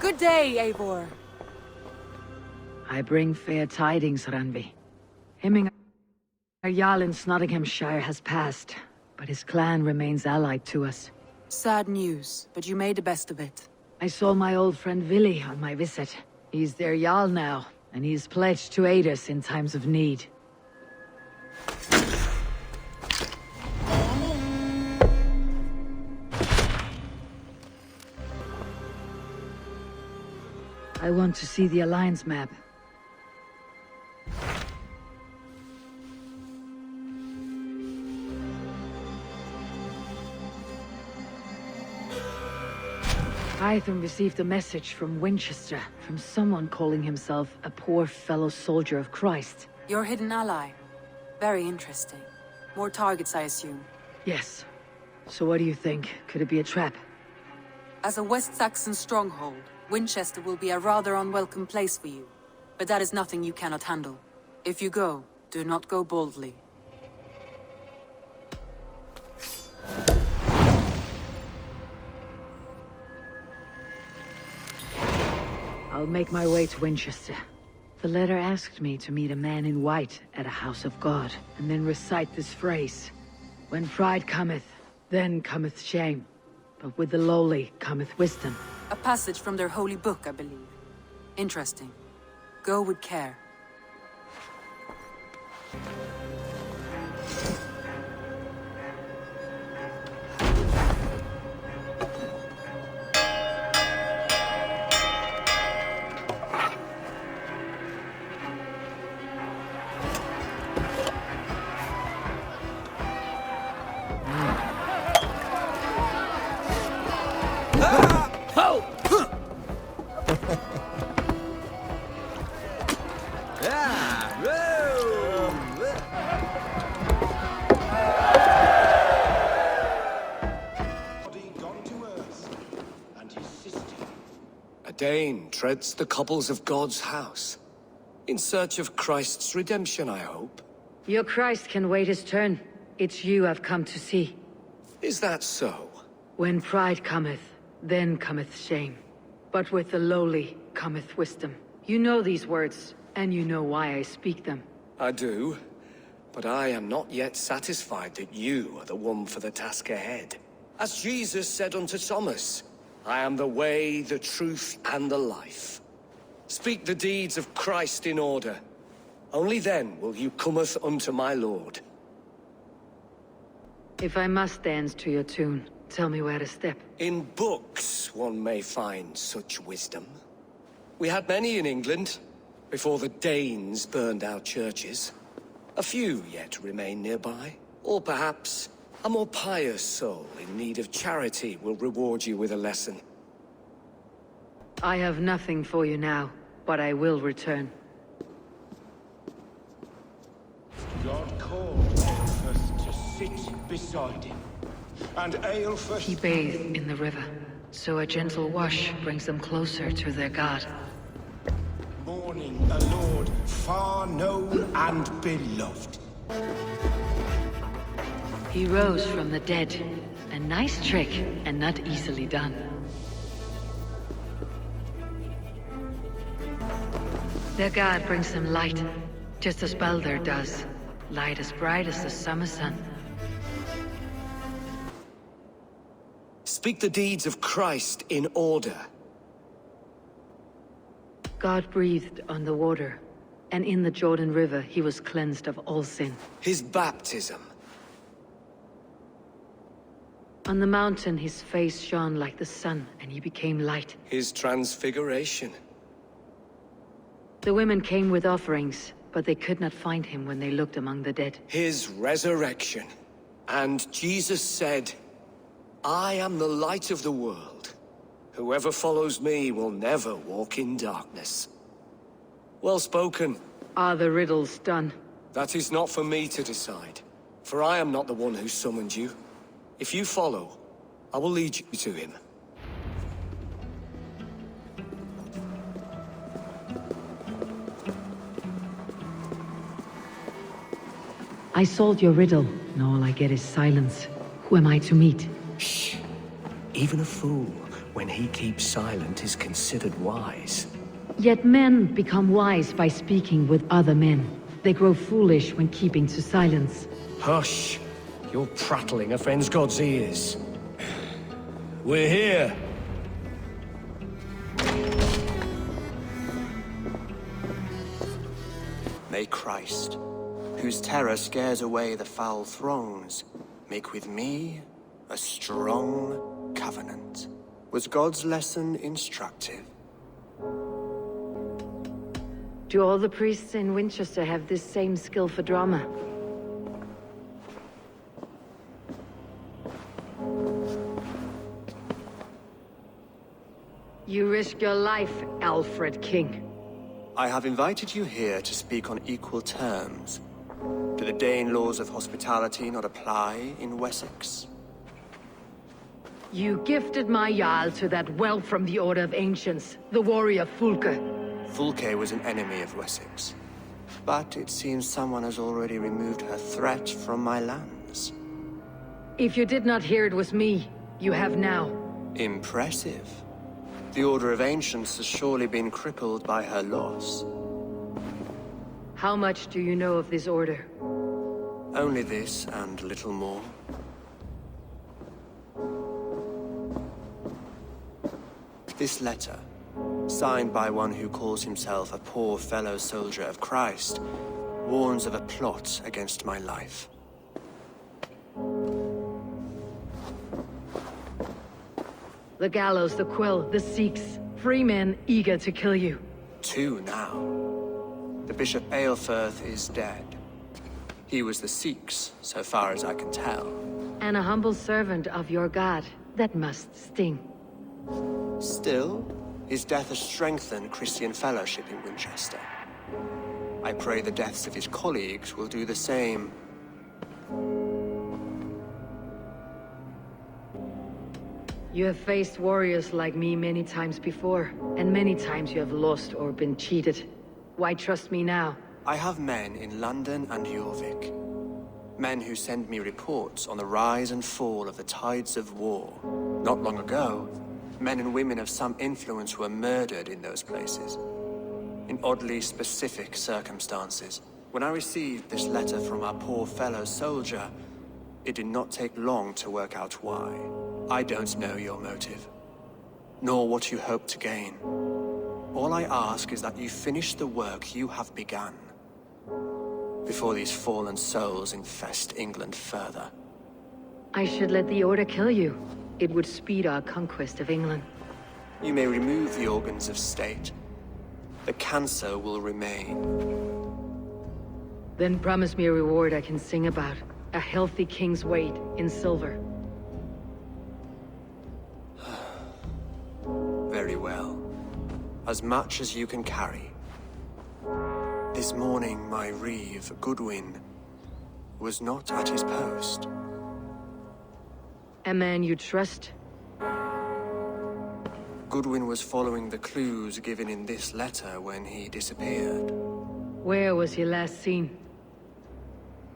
Good day, Eivor. I bring fair tidings, Randvi. Hemming Jarl in Nottinghamshire has passed, but his clan remains allied to us. Sad news, but you made the best of it. I saw my old friend Vili on my visit. He's their Jarl now, and he's pledged to aid us in times of need. I want to see the Alliance map. Hytham received a message from Winchester, from someone calling himself a poor fellow soldier of Christ. Your hidden ally. Very interesting. More targets, I assume. Yes. So what do you think? Could it be a trap? As a West Saxon stronghold, Winchester will be a rather unwelcome place for you. But that is nothing you cannot handle. If you go, do not go boldly. I'll make my way to Winchester. The letter asked me to meet a man in white at a house of God, and then recite this phrase. When pride cometh, then cometh shame. But with the lowly cometh wisdom. A passage from their holy book, I believe. Interesting. Go with care. Dane treads the cobbles of God's house. In search of Christ's redemption, I hope. Your Christ can wait his turn. It's you I've come to see. Is that so? When pride cometh, then cometh shame. But with the lowly cometh wisdom. You know these words, and you know why I speak them. I do. But I am not yet satisfied that you are the one for the task ahead. As Jesus said unto Thomas, I am the way, the truth, and the life. Speak the deeds of Christ in order. Only then will you cometh unto my Lord. If I must dance to your tune, tell me where to step. In books one may find such wisdom. We had many in England, before the Danes burned our churches. A few yet remain nearby. Or perhaps a more pious soul in need of charity will reward you with a lesson. I have nothing for you now, but I will return. God called Aelfus to sit beside him, and Aelfus... He bathed in the river, so a gentle wash brings them closer to their god. Mourning a lord far known and beloved. He rose from the dead. A nice trick, and not easily done. Their god brings them light, just as Baldur does. Light as bright as the summer sun. Speak the deeds of Christ in order. God breathed on the water, and in the Jordan River he was cleansed of all sin. His baptism. On the mountain his face shone like the sun, and he became light. His transfiguration. The women came with offerings, but they could not find him when they looked among the dead. His resurrection. And Jesus said, I am the light of the world. Whoever follows me will never walk in darkness. Well spoken. Are the riddles done? That is not for me to decide, for I am not the one who summoned you. If you follow, I will lead you to him. I solved your riddle, and all I get is silence. Who am I to meet? Shh. Even a fool when he keeps silent is considered wise. Yet men become wise by speaking with other men. They grow foolish when keeping to silence. Hush! Your prattling offends God's ears. We're here! May Christ, whose terror scares away the foul throngs, make with me a strong covenant. Was God's lesson instructive? Do all the priests in Winchester have this same skill for drama? You risk your life, Alfred King. I have invited you here to speak on equal terms. Do the Dane laws of hospitality not apply in Wessex? You gifted my Jarl to that whelp from the Order of Ancients, the warrior Fulke. Fulke was an enemy of Wessex. But it seems someone has already removed her threat from my lands. If you did not hear it was me, you have now. Impressive. The Order of Ancients has surely been crippled by her loss. How much do you know of this order? Only this and little more. This letter, signed by one who calls himself a poor fellow soldier of Christ, warns of a plot against my life. The Gallows, the Quill, the Sikhs. Free men eager to kill you. 2 now. The Bishop Aelfirth is dead. He was the Sikhs, so far as I can tell. And a humble servant of your god. That must sting. Still, his death has strengthened Christian fellowship in Winchester. I pray the deaths of his colleagues will do the same. You have faced warriors like me many times before, and many times you have lost or been cheated. Why trust me now? I have men in London and Jorvik. Men who send me reports on the rise and fall of the tides of war. Not long ago, men and women of some influence were murdered in those places. In oddly specific circumstances. When I received this letter from our poor fellow soldier, it did not take long to work out why. I don't know your motive, nor what you hope to gain. All I ask is that you finish the work you have begun, before these fallen souls infest England further. I should let the Order kill you. It would speed our conquest of England. You may remove the organs of state. The cancer will remain. Then promise me a reward I can sing about. A healthy king's weight in silver. Very well. As much as you can carry. This morning, my reeve, Goodwin, was not at his post. A man you trust? Goodwin was following the clues given in this letter when he disappeared. Where was he last seen?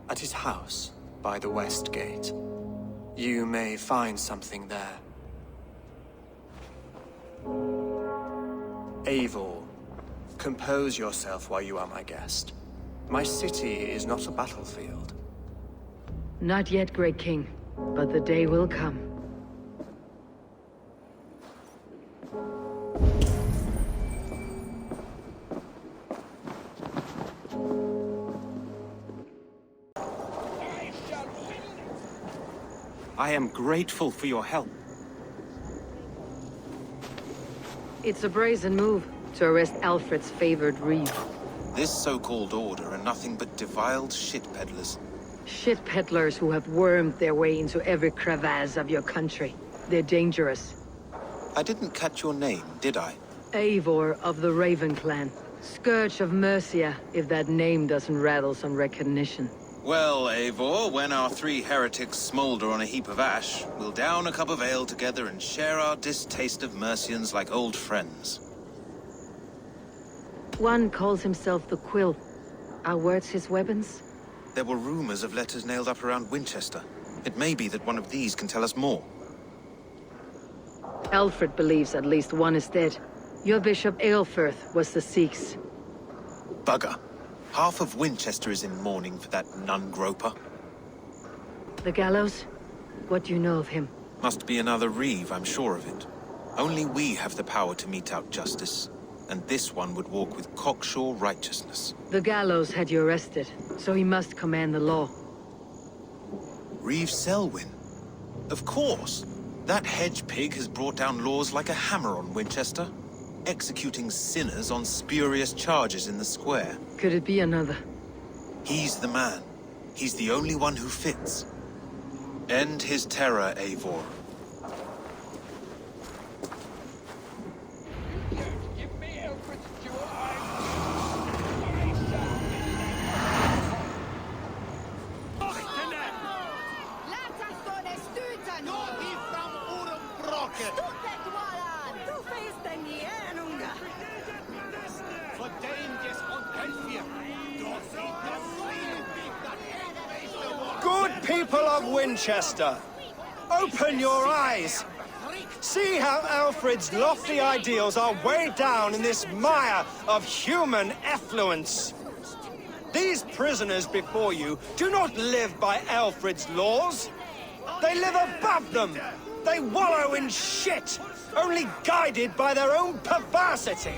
At his house, by the West Gate. You may find something there. Eivor, compose yourself while you are my guest. My city is not a battlefield. Not yet, Great King, but the day will come. I am grateful for your help. It's a brazen move to arrest Alfred's favored reeve. This so-called order are nothing but deviled shit peddlers. Shit peddlers who have wormed their way into every crevasse of your country. They're dangerous. I didn't catch your name, did I? Eivor of the Raven Clan. Scourge of Mercia, if that name doesn't rattle some recognition. Well, Eivor, when our 3 heretics smolder on a heap of ash, we'll down a cup of ale together and share our distaste of Mercians like old friends. One calls himself the Quill. Are words his weapons? There were rumors of letters nailed up around Winchester. It may be that one of these can tell us more. Alfred believes at least one is dead. Your Bishop Aelfirth was the Sikhs. Bugger. Half of Winchester is in mourning for that nun-groper. The Gallows? What do you know of him? Must be another Reeve, I'm sure of it. Only we have the power to mete out justice, and this one would walk with cocksure righteousness. The Gallows had you arrested, so he must command the law. Reeve Selwyn? Of course. That hedge pig has brought down laws like a hammer on Winchester, executing sinners on spurious charges in the square. Could it be another? He's the man. He's the only one who fits. End his terror, Eivor. Good people of Winchester, open your eyes. See how Alfred's lofty ideals are weighed down in this mire of human effluence. These prisoners before you do not live by Alfred's laws. They live above them. They wallow in shit, only guided by their own perversity.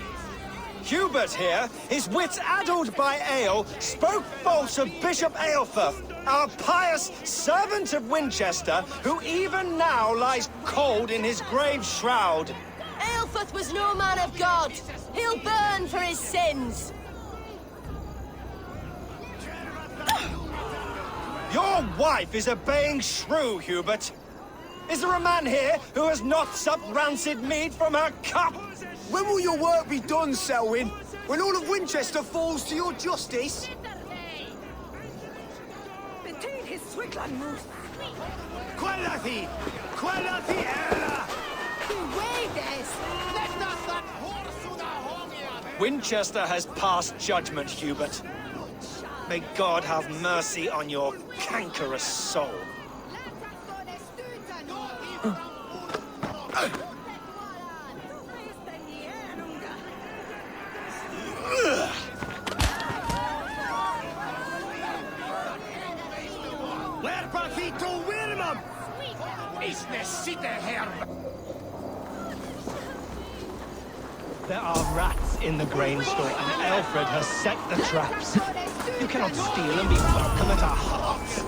Hubert here, his wits addled by ale, spoke false of Bishop Aelfirth, our pious servant of Winchester, who even now lies cold in his grave shroud. Aelfirth was no man of God. He'll burn for his sins. Your wife is a baying shrew, Hubert. Is there a man here who has not supped rancid mead from her cup? When will your work be done, Selwyn? When all of Winchester falls to your justice? Quallathi! Quallathi ella! Winchester has passed judgment, Hubert. May God have mercy on your cankerous soul. There are rats in the grain store, and Alfred has set the traps. You cannot steal and be welcome at our hearts.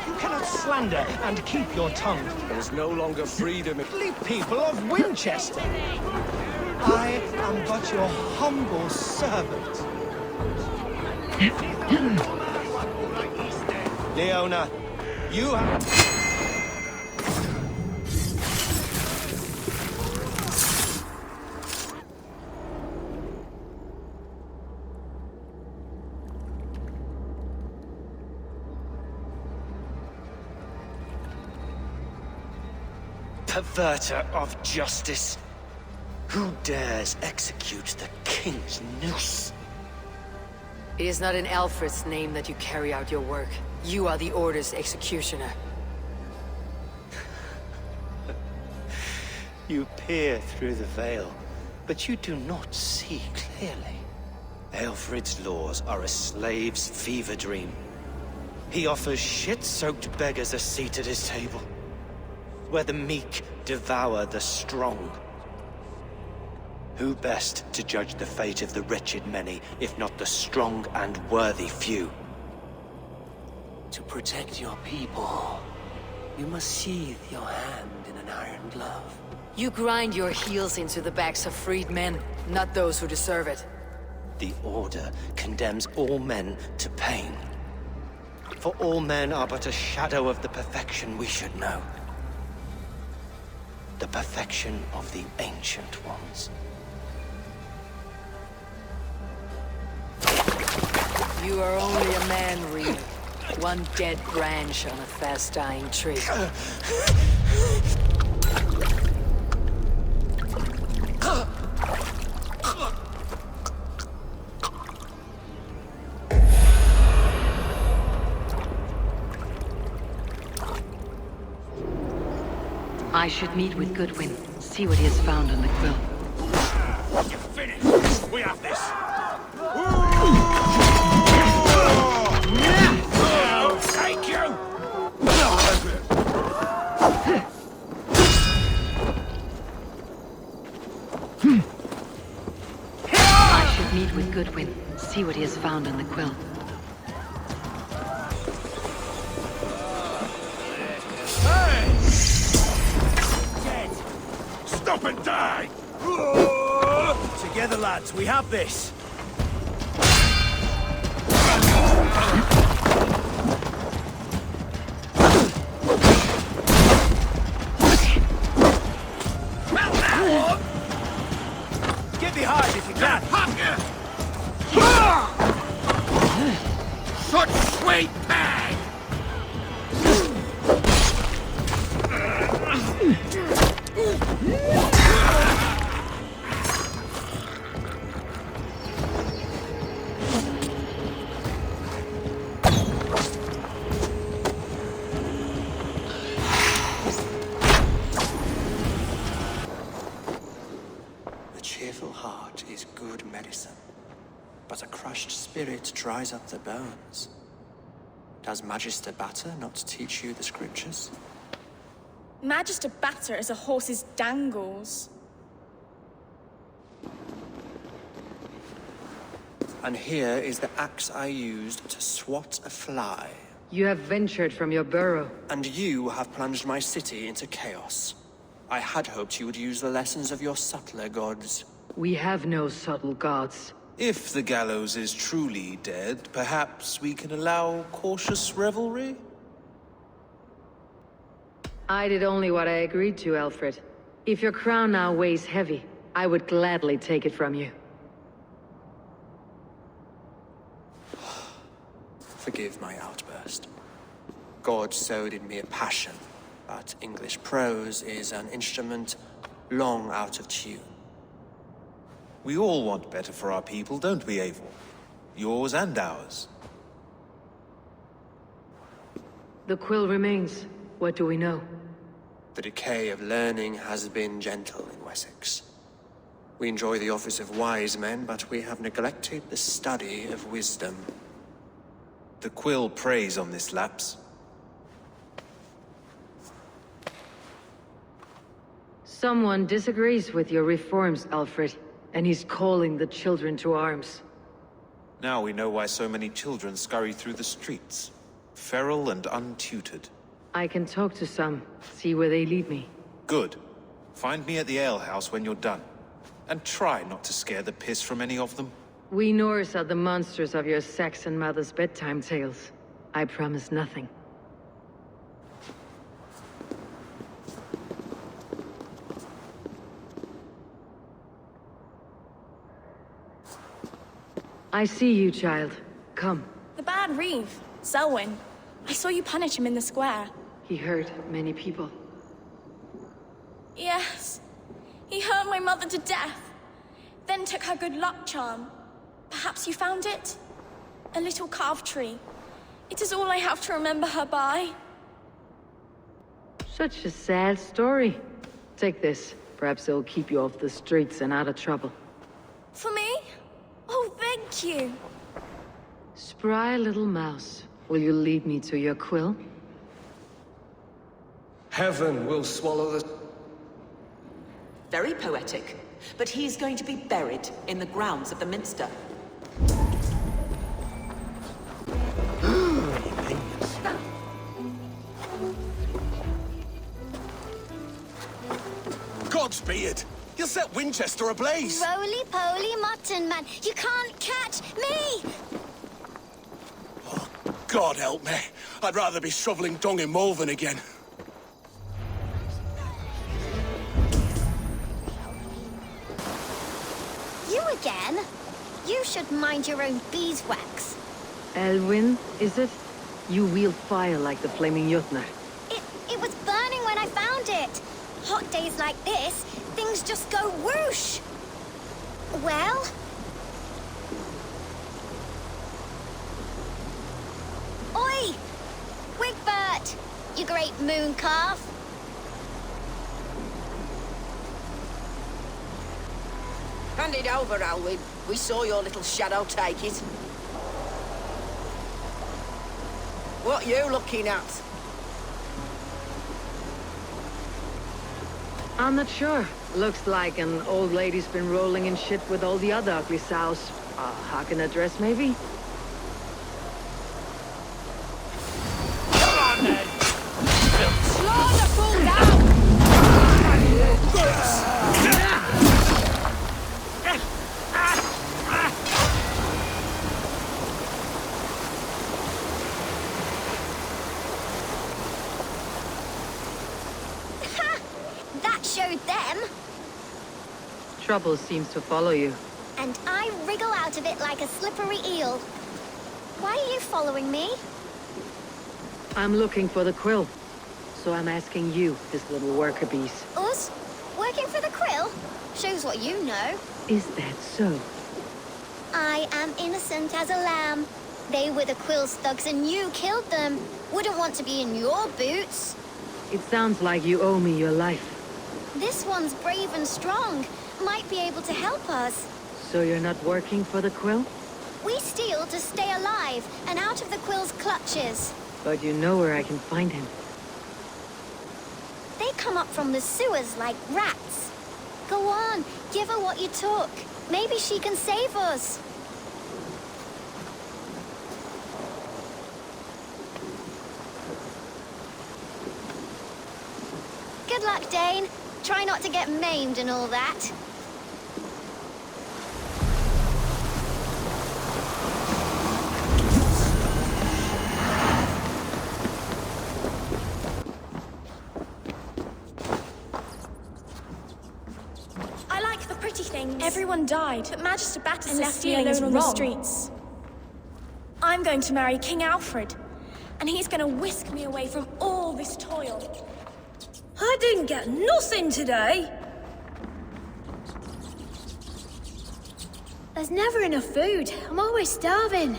You cannot slander and keep your tongue. There is no longer freedom. People of Winchester. I am but your humble servant. Leona, you have... Perverter of justice. Who dares execute the king's noose? It is not in Alfred's name that you carry out your work. You are the Order's executioner. You peer through the veil, but you do not see clearly. Alfred's laws are a slave's fever dream. He offers shit-soaked beggars a seat at his table, where the meek devour the strong. Who best to judge the fate of the wretched many, if not the strong and worthy few? To protect your people, you must sheathe your hand in an iron glove. You grind your heels into the backs of freed men, not those who deserve it. The Order condemns all men to pain. For all men are but a shadow of the perfection we should know. The perfection of the Ancient Ones. You are only a man, Reeve. One dead branch on a fast-dying tree. I should meet with Goodwin, see what he has found on the Quill. You're finished! We have this! I'll take you! I should meet with Goodwin, see what he has found on the Quill. Stop and die! Together, lads, we have this. Get behind if you can. Such sweet pain! The cheerful heart is good medicine, but a crushed spirit dries up the bones. Does Magister Batter not teach you the scriptures? Magister Batter is a horse's dangles. And here is the axe I used to swat a fly. You have ventured from your burrow. And you have plunged my city into chaos. I had hoped you would use the lessons of your subtler gods. We have no subtle gods. If the Gallows is truly dead, perhaps we can allow cautious revelry? I did only what I agreed to, Alfred. If your crown now weighs heavy, I would gladly take it from you. Forgive my outburst. God sowed in me a passion, but English prose is an instrument long out of tune. We all want better for our people, don't we, Eivor? Yours and ours. The Quill remains. What do we know? The decay of learning has been gentle in Wessex. We enjoy the office of wise men, but we have neglected the study of wisdom. The Quill preys on this lapse. Someone disagrees with your reforms, Alfred, and he's calling the children to arms. Now we know why so many children scurry through the streets, feral and untutored. I can talk to some, see where they lead me. Good. Find me at the alehouse when you're done. And try not to scare the piss from any of them. We Norse are the monsters of your Saxon mother's bedtime tales. I promise nothing. I see you, child. Come. The bad Reeve, Selwyn. I saw you punish him in the square. He hurt many people. Yes. He hurt my mother to death. Then took her good luck charm. Perhaps you found it? A little carved tree. It is all I have to remember her by. Such a sad story. Take this. Perhaps it'll keep you off the streets and out of trouble. For me? Oh, thank you. Spry little mouse. Will you lead me to your Quill? Heaven will swallow the... Very poetic. But he's going to be buried in the grounds of the Minster. Godspeed! You'll set Winchester ablaze! Roly-poly mutton man, you can't catch me! Oh, God help me. I'd rather be shoveling dung in Malvern again. You again? You should mind your own beeswax. Elwyn, is it? You wield fire like the flaming Jotnar. It was burning when I found it. Hot days like this, things just go whoosh. Well? Oi! Wigbert! You great moon calf! Hand it over, Alwyn. We saw your little shadow take it. What you looking at? I'm not sure. Looks like an old lady's been rolling in shit with all the other ugly sows. Harken a dress, maybe? Come on, then! Slow the fool down! That showed them. Trouble seems to follow you. And I wriggle out of it like a slippery eel. Why are you following me? I'm looking for the Quill. So I'm asking you, this little worker beast. Us? Working for the Quill? Shows what you know. Is that so? I am innocent as a lamb. They were the Quill's thugs and you killed them. Wouldn't want to be in your boots. It sounds like you owe me your life. This one's brave and strong. Might be able to help us. So you're not working for the Quill? We steal to stay alive and out of the Quill's clutches. But you know where I can find him. They come up from the sewers like rats. Go on, give her what you took. Maybe she can save us. Good luck, Dane. Try not to get maimed and all that. I like the pretty things. Everyone died, but Magister Battus And is left stealing me us alone on on the the streets. I'm going to marry King Alfred, and he's going to whisk me away from all this toil. I didn't get nothing today. There's never enough food. I'm always starving.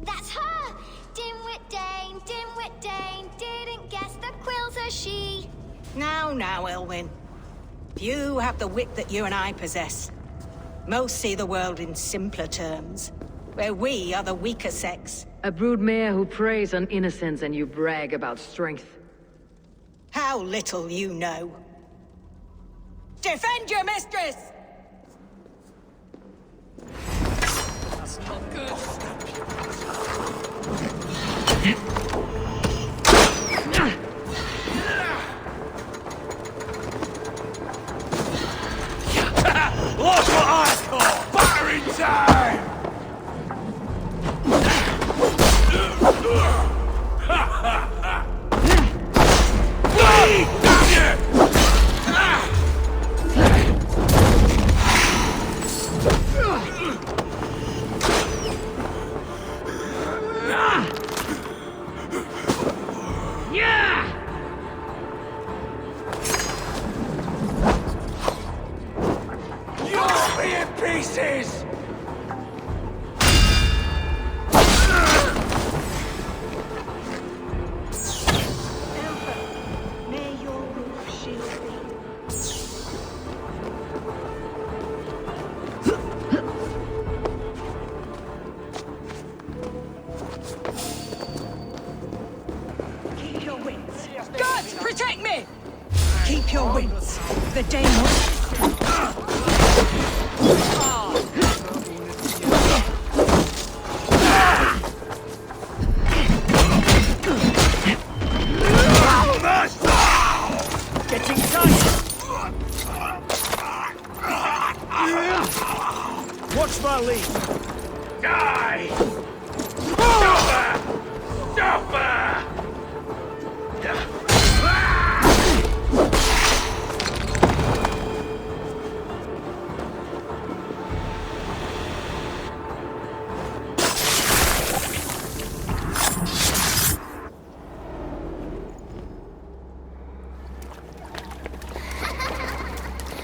That's her! Dimwit Dane, didn't guess the Quill's a she. Now, Elwyn. You have the wit that you and I possess. Most see the world in simpler terms, where we are the weaker sex. A broodmare who preys on innocence and you brag about strength. How little you know. Defend your mistress! That's not good. Look what I call battering time! You'll be in pieces! May your roof shield thee. Keep your wits. Gods, protect me! Keep your wits. The Dane will... Getting tight! Watch my lead! Die! Stop her!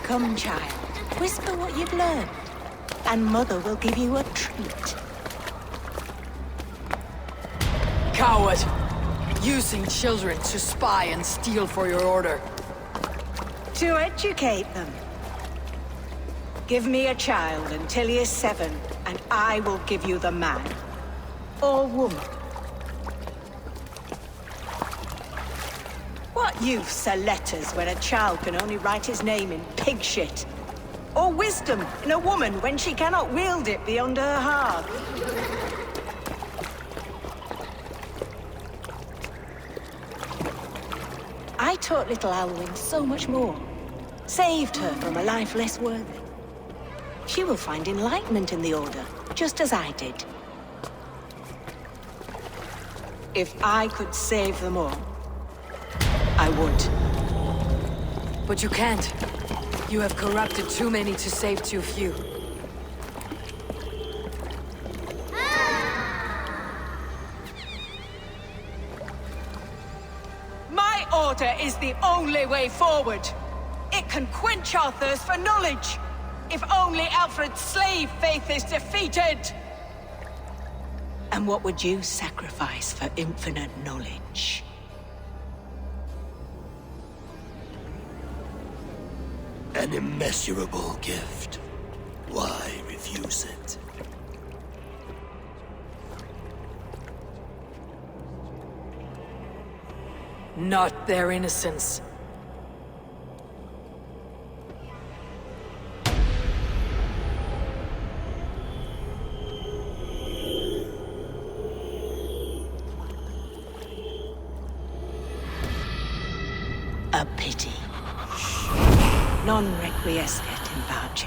Come, child. Whisper what you've learned, and Mother will give you a treat. Coward! Using children to spy and steal for your order. To educate them. Give me a child until he is 7, and I will give you the man. Or woman. What use are letters when a child can only write his name in pig shit? Or wisdom in a woman when she cannot wield it beyond her heart? I taught little Alwyn so much more. Saved her from a life less worthy. She will find enlightenment in the Order, just as I did. If I could save them all, I would. But you can't. You have corrupted too many to save too few. My order is the only way forward. It can quench our thirst for knowledge. If only Alfred's slave faith is defeated. And what would you sacrifice for infinite knowledge? An immeasurable gift. Why refuse it? Not their innocence. A pity. Non requiescat in pace.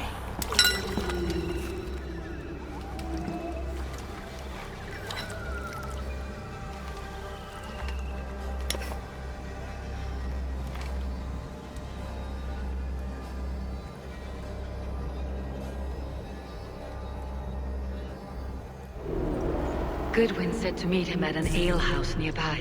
Goodwin said to meet him at an alehouse nearby.